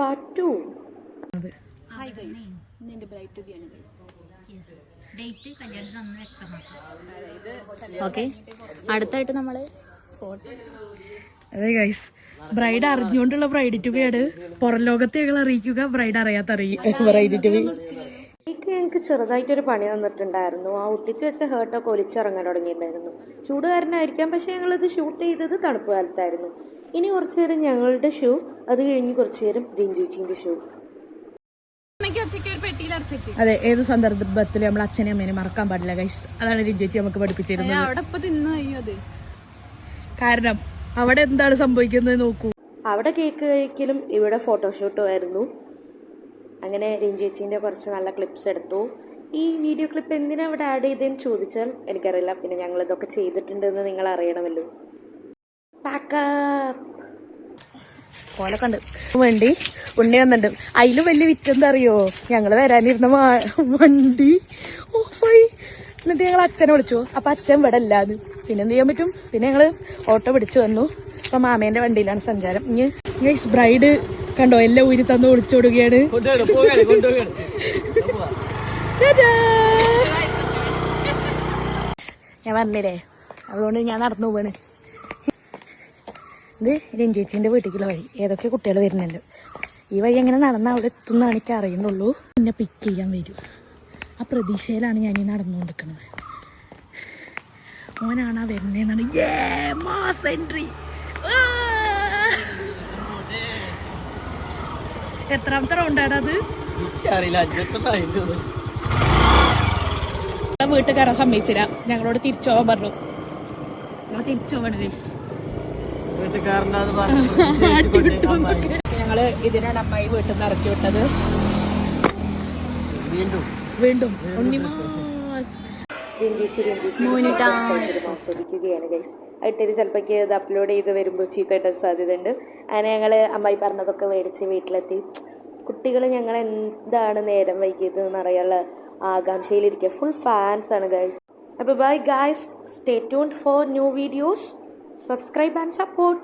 Part 2. Okay, അടുത്തായിട്ട് നമ്മള് അതെ ഗൈസ്, ബ്രൈഡ് അറിഞ്ഞുകൊണ്ടുള്ള ബ്രൈഡ് ടു ബി ആണ്. പുറം ലോകത്തെ ഞങ്ങൾ അറിയിക്കുക, ബ്രൈഡ് അറിയാത്ത ബ്രൈഡ് ടു ബി. ഞങ്ങൾക്ക് ചെറുതായിട്ടൊരു പണി തന്നിട്ടുണ്ടായിരുന്നു. ആ ഒട്ടിച്ച് വെച്ച ഹേർട്ടൊക്കെ ഒലിച്ചിറങ്ങാൻ തുടങ്ങിയിട്ടുണ്ടായിരുന്നു. ചൂടുകാരനായിരിക്കാം, പക്ഷെ ഞങ്ങളിത് ഷൂട്ട് ചെയ്തത് തണുപ്പ് കാലത്തായിരുന്നു. ഇനി കുറച്ചു നേരം ഞങ്ങളുടെ ഷൂ, അത് കഴിഞ്ഞ് കുറച്ചു നേരം റിഞ്ചുച്ചിന്റെ ഷൂ. അതെ, ഏത് സന്ദർഭത്തിലും നമ്മൾ അച്ഛനെയും അമ്മേനെ മറക്കാൻ പാടില്ല ഗൈസ്. അതാണ് റിഞ്ചുച്ചി നമുക്ക് പഠിപ്പിച്ചിരുന്നത്. കാരണം അവിടെ എന്താണ് സംഭവിക്കുന്നത് നോക്കൂ. അവിടെ കേക്ക് കഴിക്കലും ഇവിടെ ഫോട്ടോഷൂട്ടും ആയിരുന്നു. അങ്ങനെ റിഞ്ചുച്ചിന്റെ കുറച്ച് നല്ല ക്ലിപ്സ് എടുത്തു. ഈ വീഡിയോ ക്ലിപ്പ് എന്തിനാ ഇവിടെ ആഡ് ചെയ്തതെന്ന് ചോദിച്ചാൽ എനിക്കറിയില്ല. പിന്നെ ഞങ്ങൾ ഇതൊക്കെ ചെയ്തിട്ടുണ്ടെന്ന് നിങ്ങൾ അറിയണമല്ലോ. ഓലൊക്കെ ഉണ്ട് വണ്ടി ഉണ്ണി വന്നിട്ടുണ്ട്. അതിലും വലിയ വിറ്റെന്താ അറിയോ, ഞങ്ങള് വരാനിരുന്ന വണ്ടി ഓഫായി. എന്നിട്ട് ഞങ്ങൾ അച്ഛനെ വിളിച്ചു. അപ്പൊ അച്ഛൻ ഇവിടെ അല്ലാന്ന്. പിന്നെ എന്ത് ചെയ്യാൻ പറ്റും. പിന്നെ ഞങ്ങള് ഓട്ടോ പിടിച്ചു വന്നു. അപ്പൊ മാമേന്റെ വണ്ടിയിലാണ് സഞ്ചാരം. ഇനി ബ്രൈഡ് കണ്ടോ, എല്ലാം ഊരി തന്നു വിളിച്ചോടുകയാണ്. ഞാൻ പറഞ്ഞില്ലേ, അതുകൊണ്ട് ഞാൻ നടന്നു പോവാണ്. ഇത് രഞ്ജിച്ചിന്റെ വീട്ടിലേക്കുള്ള വഴി. ഏതൊക്കെ കുട്ടികൾ വരുന്നുണ്ട്. ഈ വഴി എങ്ങനെ നടന്നാൽ അവിടെ എത്തുന്നാണ് എനിക്ക് അറിയുന്നുള്ളൂ. എന്നെ പിക്ക് ചെയ്യാൻ വരും. ആ പ്രതീക്ഷയിലാണ് ഞാൻ ഈ നടന്നുകൊണ്ടിരിക്കുന്നത്. മോനാണ് വരുന്നതെന്നാണ്. Mass entry. എത്രാമത്തെ റൗണ്ടാണ് അത്? വീട്ടുകാരെ സമ്മതിച്ചില്ല. ഞങ്ങളോട് തിരിച്ചു പോകാൻ പറഞ്ഞു. ഞങ്ങൾ തിരിച്ചു പോകണം. ഞങ്ങള് ഇതിനാണ് അമ്മായി വീട്ടിൽ നിന്ന് ഇറക്കി വിട്ടത്. വീണ്ടും ആസ്വദിക്കുകയാണ് ഗൈസ്. ആയിട്ട് ചിലപ്പോൾ ഇത് അപ്ലോഡ് ചെയ്ത് വരുമ്പോൾ ചീത്ത കിട്ടാൻ സാധ്യതയുണ്ട്. അങ്ങനെ ഞങ്ങൾ അമ്മായി പറഞ്ഞതൊക്കെ മേടിച്ച് വീട്ടിലെത്തി. കുട്ടികൾ ഞങ്ങൾ എന്താണ് നേരം വൈകിയത് എന്നറിയാനുള്ള ആകാംക്ഷയിലിരിക്കുക. ഫുൾ ഫാൻസ് ആണ് ഗൈസ്. അപ്പോൾ bye guys, stay tuned for new videos. Subscribe and support.